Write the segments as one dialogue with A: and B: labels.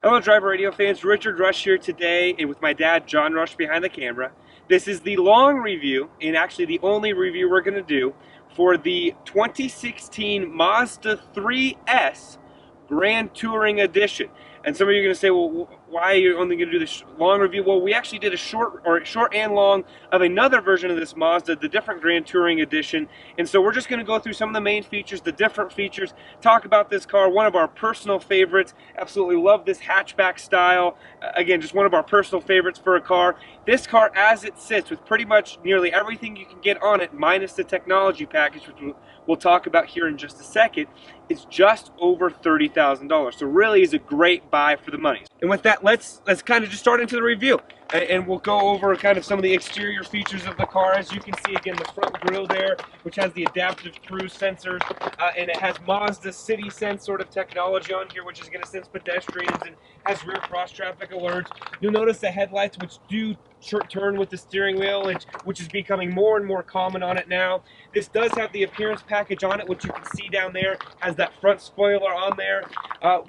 A: Hello, Driver Radio fans. Richard Rush here today, and with my dad, John Rush, behind the camera. This is the long review, and actually the only review we're going to do for the 2016 Mazda 3S Grand Touring Edition. And some of you are going to say, well, why are you only going to do this long review? Well, we actually did a short and long of another version of this Mazda, the different Grand Touring Edition. And so we're just going to go through some of the main features, the different features, talk about this car, one of our personal favorites. Absolutely love this hatchback style. Again, just one of our personal favorites for a car. This car, as it sits, with pretty much nearly everything you can get on it, minus the technology package, which we'll talk about here in just a second, is just over $30,000. So really is a great buy for the money. And with that, let's kind of just start into the review. And we'll go over kind of some of the exterior features of the car. As you can see, again, the front grille there, which has the adaptive cruise sensors, and it has Mazda City Sense sort of technology on here, which is going to sense pedestrians and has rear cross traffic alerts. You'll notice the headlights, which do turn with the steering wheel, which is becoming more and more common on it now. This does have the appearance package on it, which you can see down there, has that front spoiler on there.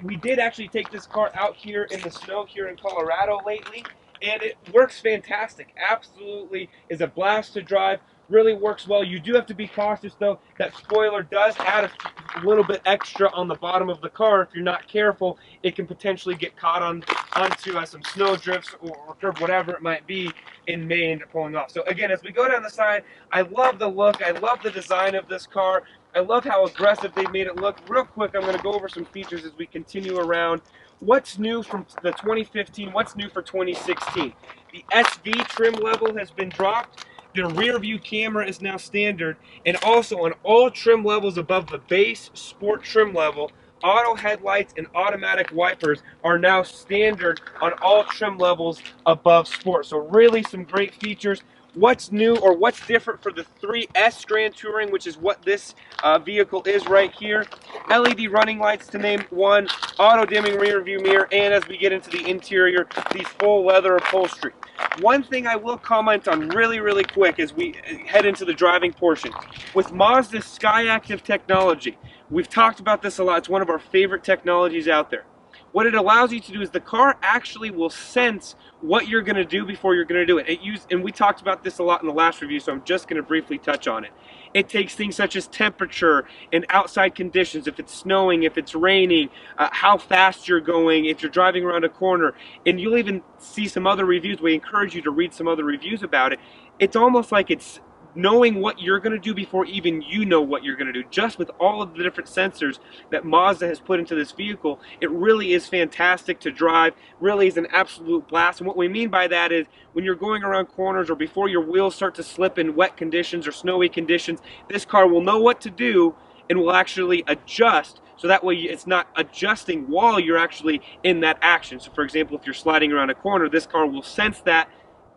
A: We did actually take this car out here in the snow here in Colorado lately, and it works fantastic. Absolutely is a blast to drive. Really works well. You do have to be cautious though. That spoiler does add a little bit extra on the bottom of the car. If you're not careful, it can potentially get caught onto some snow drifts or curb, whatever it might be, in May and pulling off. So again, as we go down the side, I love the look. I love the design of this car. I love how aggressive they made it look. Real quick, I'm going to go over some features as we continue around. What's new from the 2015? What's new for 2016? The SV trim level has been dropped. The rear view camera is now standard, and also on all trim levels above the base sport trim level, auto headlights and automatic wipers are now standard on all trim levels above sport. So really some great features. What's new or what's different for the 3S Grand Touring, which is what this vehicle is right here? LED running lights, to name one, auto dimming rear view mirror, and as we get into the interior, the full leather upholstery. One thing I will comment on really quick as we head into the driving portion. With Mazda's SkyActiv technology, we've talked about this a lot. It's one of our favorite technologies out there. What it allows you to do is the car actually will sense what you're going to do before you're going to do it. And we talked about this a lot in the last review, so I'm just going to briefly touch on it. It takes things such as temperature and outside conditions, if it's snowing, if it's raining, how fast you're going, if you're driving around a corner, and you'll even see some other reviews. We encourage you to read some other reviews about it. It's almost like it's knowing what you're going to do before even you know what you're going to do. Just with all of the different sensors that Mazda has put into this vehicle, it really is fantastic to drive, really is an absolute blast. And what we mean by that is when you're going around corners or before your wheels start to slip in wet conditions or snowy conditions, this car will know what to do and will actually adjust, so that way it's not adjusting while you're actually in that action. So for example, if you're sliding around a corner, this car will sense that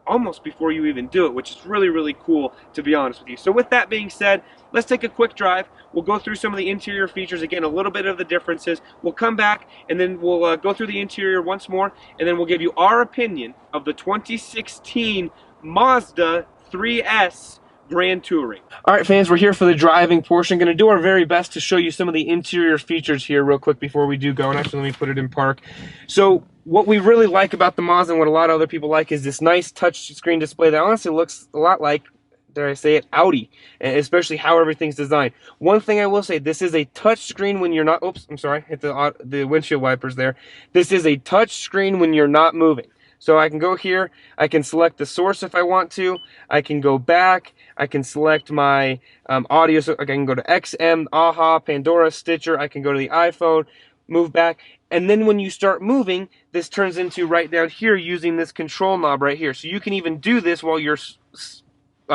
A: almost before you even do it, which is really cool, to be honest with you. So with that being said, let's take a quick drive. We'll go through some of the interior features, again, a little bit of the differences. We'll come back and then we'll go through the interior once more, and then we'll give you our opinion of the 2016 Mazda 3S Grand Touring. All right, fans, we're here for the driving portion. Going to do our very best to show you some of the interior features here real quick before we do go. And actually, let me put it in park. So what we really like about the Mazda and what a lot of other people like is this nice touch screen display that honestly looks a lot like, dare I say it, Audi, especially how everything's designed. One thing I will say, this is a touch screen when you're not, oops, I'm sorry, hit the windshield wipers there. This is a touch screen when you're not moving. So I can go here, I can select the source if I want to, I can go back, I can select my audio, so I can go to XM, AHA, Pandora, Stitcher, I can go to the iPhone, move back, and then when you start moving, this turns into right down here using this control knob right here. So you can even do this while you're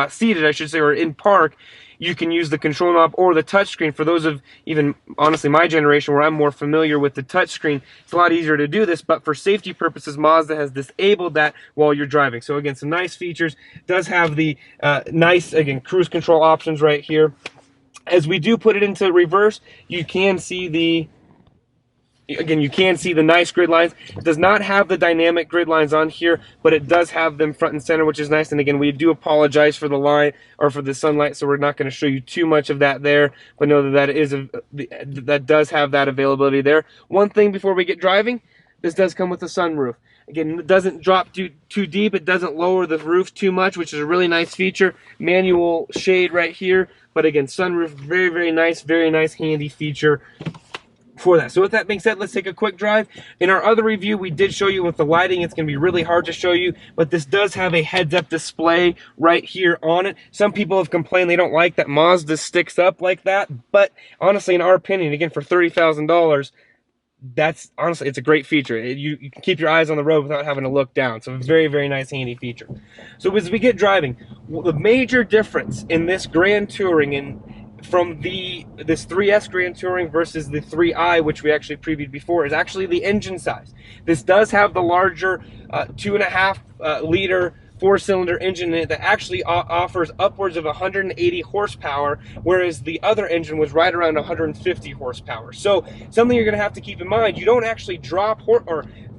A: seated, I should say, or in park. You can use the control knob or the touchscreen. For those of even, honestly, my generation where I'm more familiar with the touchscreen, it's a lot easier to do this, but for safety purposes, Mazda has disabled that while you're driving. So again, some nice features. Does have the nice, again, cruise control options right here. As we do put it into reverse, you can see the Again, you can see the nice grid lines. It does not have the dynamic grid lines on here, but it does have them front and center, which is nice. And again, we do apologize for the line or for the sunlight, so we're not going to show you too much of that there. But know that that does have that availability there. One thing before we get driving, this does come with a sunroof. Again, it doesn't drop too deep. It doesn't lower the roof too much, which is a really nice feature. Manual shade right here. But again, sunroof, very nice, handy feature for that. So with that being said, let's take a quick drive. In our other review, we did show you with the lighting. It's going to be really hard to show you, but this does have a heads-up display right here on it. Some people have complained they don't like that Mazda sticks up like that, but honestly, in our opinion, again, for $30,000, that's honestly, it's a great feature. You can keep your eyes on the road without having to look down. So very nice, handy feature. So as we get driving, the major difference in this Grand Touring and from this 3S Grand Touring versus the 3i, which we actually previewed before, is actually the engine size. This does have the larger 2.5 liter 4-cylinder engine in it that actually offers upwards of 180 horsepower, whereas the other engine was right around 150 horsepower. So something you're going to have to keep in mind, you don't actually drop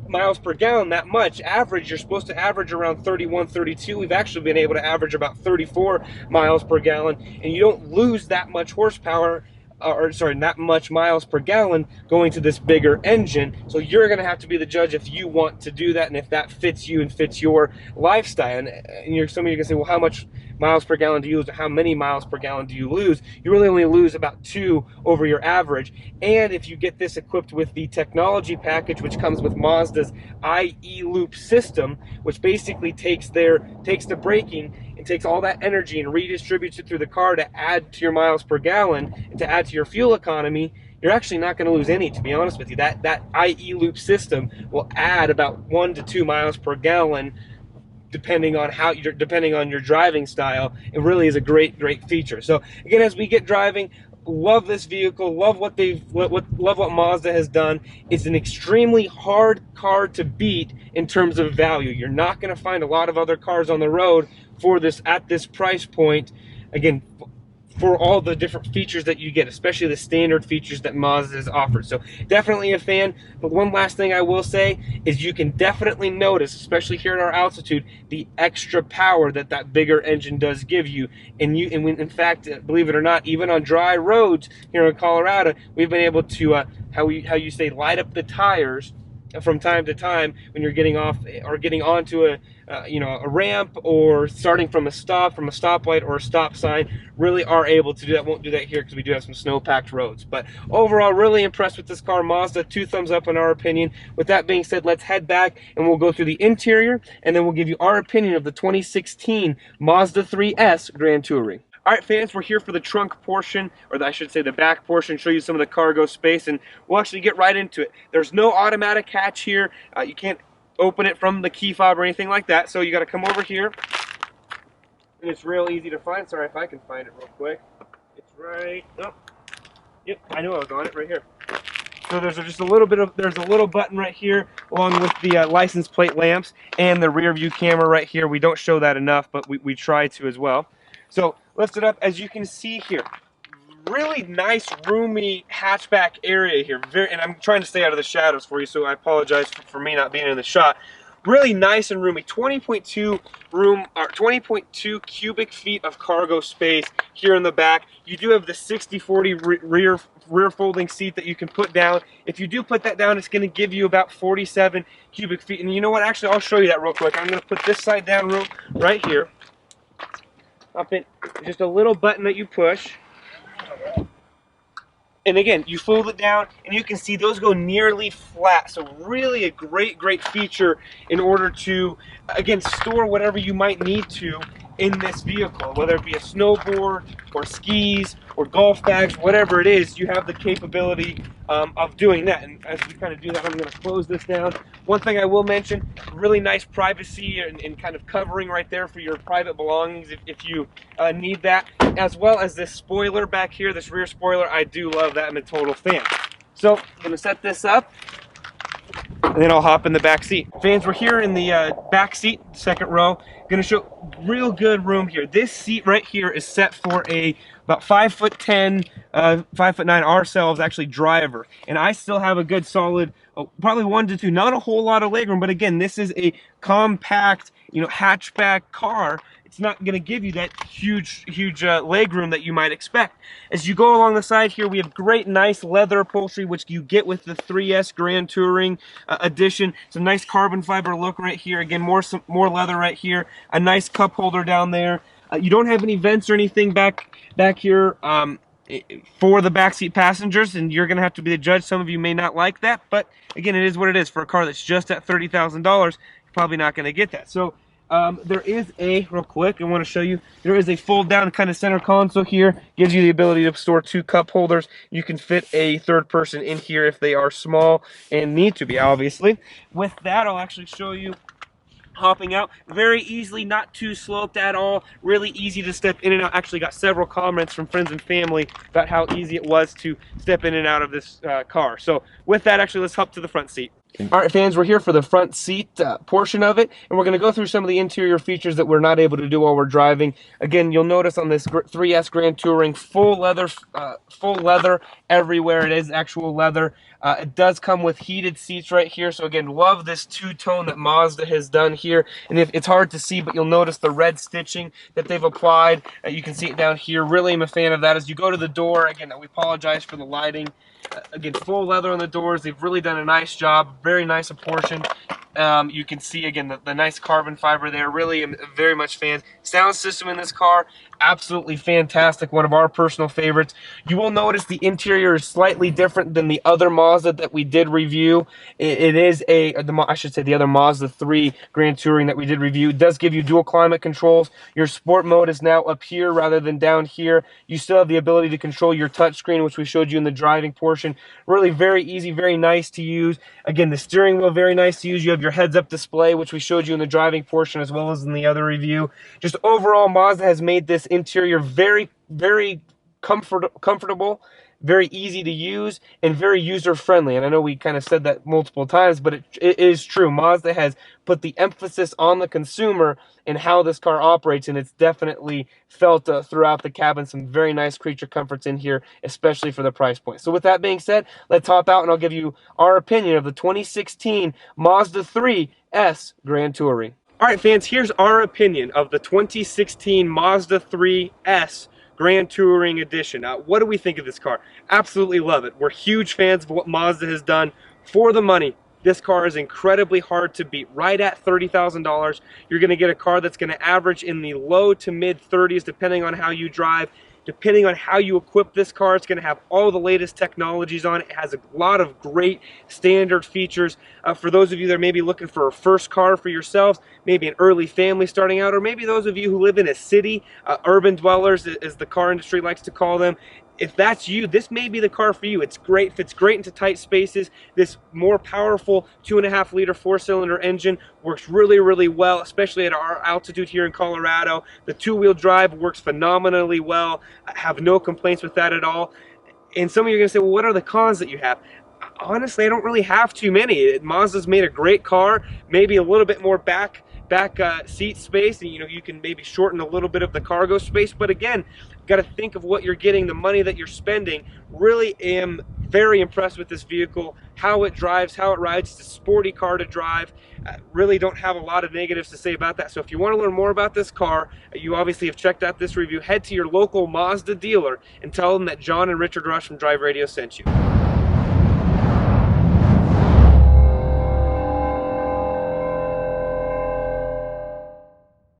A: miles per gallon that much. Average, you're supposed to average around 31, 32. We've actually been able to average about 34 miles per gallon, and you don't lose that much horsepower, that much miles per gallon going to this bigger engine. So you're going to have to be the judge if you want to do that and if that fits you and fits your lifestyle. And some of you are going to say, well, how much miles per gallon do you lose? How many miles per gallon do you lose? You really only lose about 2 over your average. And if you get this equipped with the technology package, which comes with Mazda's IE Loop system, which basically takes the braking and takes all that energy and redistributes it through the car to add to your miles per gallon and to add to your fuel economy, you're actually not going to lose any, to be honest with you. That IE Loop system will add about 1 to 2 miles per gallon depending on your driving style. It really is a great feature. So again, as we get driving, love this vehicle, love what Mazda has done. It's an extremely hard car to beat in terms of value. You're not going to find a lot of other cars on the road for this at this price point. Again, for all the different features that you get, especially the standard features that Mazda has offered. So definitely a fan. But one last thing I will say is you can definitely notice, especially here at our altitude, the extra power that bigger engine does give you. And in fact, believe it or not, even on dry roads here in Colorado, we've been able to how you say, light up the tires from time to time when you're getting off or getting onto a ramp or starting from a stoplight or a stop sign. Really are able to do that. Won't do that here because we do have some snow-packed roads. But overall, really impressed with this car. Mazda, 2 thumbs up in our opinion. With that being said, let's head back and we'll go through the interior and then we'll give you our opinion of the 2016 Mazda 3S Grand Touring. All right, fans, we're here for the trunk portion, or I should say the back portion, show you some of the cargo space, and we'll actually get right into it. There's no automatic hatch here. You can't open it from the key fob or anything like that, so you got to come over here, and it's real easy to find. Sorry if I can find it real quick. It's right, oh, yep, I knew I was on it, right here. So there's just a little button right here, along with the license plate lamps and the rear view camera right here. We don't show that enough, but we try to as well. So lift it up, as you can see here. Really nice, roomy hatchback area here. And I'm trying to stay out of the shadows for you, so I apologize for me not being in the shot. Really nice and roomy. 20.2 cubic feet of cargo space here in the back. You do have the 60/40 rear folding seat that you can put down. If you do put that down, it's going to give you about 47 cubic feet. And you know what? Actually, I'll show you that real quick. I'm going to put this side down right here. Up in just a little button that you push, and again you fold it down and you can see those go nearly flat. So really a great feature in order to, again, store whatever you might need to in this vehicle, whether it be a snowboard or skis or golf bags, whatever it is. You have the capability of doing that. And as we kind of do that, I'm going to close this down. One thing I will mention, really nice privacy and kind of covering right there for your private belongings if you need that, as well as this spoiler back here, this rear spoiler. I do love that. I'm a total fan. So I'm going to set this up, and then I'll hop in the back seat. Fans, we're here in the back seat, second row. Going to show real good room here. This seat right here is set for about 5'10", 5'9" ourselves actually driver, and I still have a good solid, probably 1 to 2. Not a whole lot of legroom, but again, this is a compact, hatchback car, it's not going to give you that huge leg room that you might expect. As you go along the side here, we have great nice leather upholstery, which you get with the 3S Grand Touring edition. Some nice carbon fiber look right here. Again, more leather right here. A nice cup holder down there. You don't have any vents or anything back here for the backseat passengers, and you're going to have to be the judge. Some of you may not like that, but again, it is what it is. For a car that's just at $30,000, you're probably not going to get that. So there is real quick, I want to show you, there is a fold down kind of center console here. Gives you the ability to store 2 cup holders. You can fit a third person in here if they are small and need to be, obviously. With that, I'll actually show you hopping out very easily, not too sloped at all, really easy to step in and out. Actually got several comments from friends and family about how easy it was to step in and out of this car. So with that, actually, let's hop to the front seat. All right, fans, we're here for the front seat portion of it, and we're going to go through some of the interior features that we're not able to do while we're driving. Again, you'll notice on this 3S Grand Touring, full leather everywhere. It is actual leather. It does come with heated seats right here. So again, love this two-tone that Mazda has done here. And if it's hard to see, but you'll notice the red stitching that they've applied. You can see it down here. Really am a fan of that. As you go to the door, again, we apologize for the lighting. Again, full leather on the doors. They've really done a nice job. Very nice apportion. You can see, again, the nice carbon fiber there. Really am very much fan. Sound system in this car, absolutely fantastic. One of our personal favorites. You will notice the interior is slightly different than the other Mazda that we did review. It is I should say the other Mazda 3 Grand Touring that we did review. It does give you dual climate controls. Your sport mode is now up here rather than down here. You still have the ability to control your touchscreen, which we showed you in the driving portion. Really very easy, very nice to use. Again, the steering wheel, very nice to use. You have your heads-up display, which we showed you in the driving portion as well as in the other review. Just overall, Mazda has made this interior very, very comfortable, very easy to use, and very user-friendly. And I know we kind of said that multiple times, but it is true. Mazda has put the emphasis on the consumer and how this car operates, and it's definitely felt throughout the cabin. Some very nice creature comforts in here, especially for the price point. So with that being said, let's hop out and I'll give you our opinion of the 2016 Mazda 3S Grand Touring. All right, fans, here's our opinion of the 2016 Mazda 3S Grand Touring Edition. What do we think of this car? Absolutely love it. We're huge fans of what Mazda has done for the money. This car is incredibly hard to beat. Right at $30,000, you're going to get a car that's going to average in the low to mid 30s, depending on how you drive. Depending on how you equip this car, it's going to have all the latest technologies on it. It has a lot of great standard features. For those of you that are maybe looking for a first car for yourselves, maybe an early family starting out, or maybe those of you who live in a city, urban dwellers, as the car industry likes to call them, if that's you, this may be the car for you. It's great, fits great into tight spaces. This more powerful 2.5 liter 4-cylinder engine works really, really well, especially at our altitude here in Colorado. The 2-wheel drive works phenomenally well. I have no complaints with that at all. And some of you are going to say, well, what are the cons that you have? Honestly, I don't really have too many. Mazda's made a great car, maybe a little bit more back seat space, and you can maybe shorten a little bit of the cargo space, but again, got to think of what you're getting, the money that you're spending. Really am very impressed with this vehicle, how it drives, how it rides. It's a sporty car to drive. Really don't have a lot of negatives to say about that. So if you want to learn more about this car, you obviously have checked out this review, head to your local Mazda dealer and tell them that John and Richard Rush from Drive Radio sent you.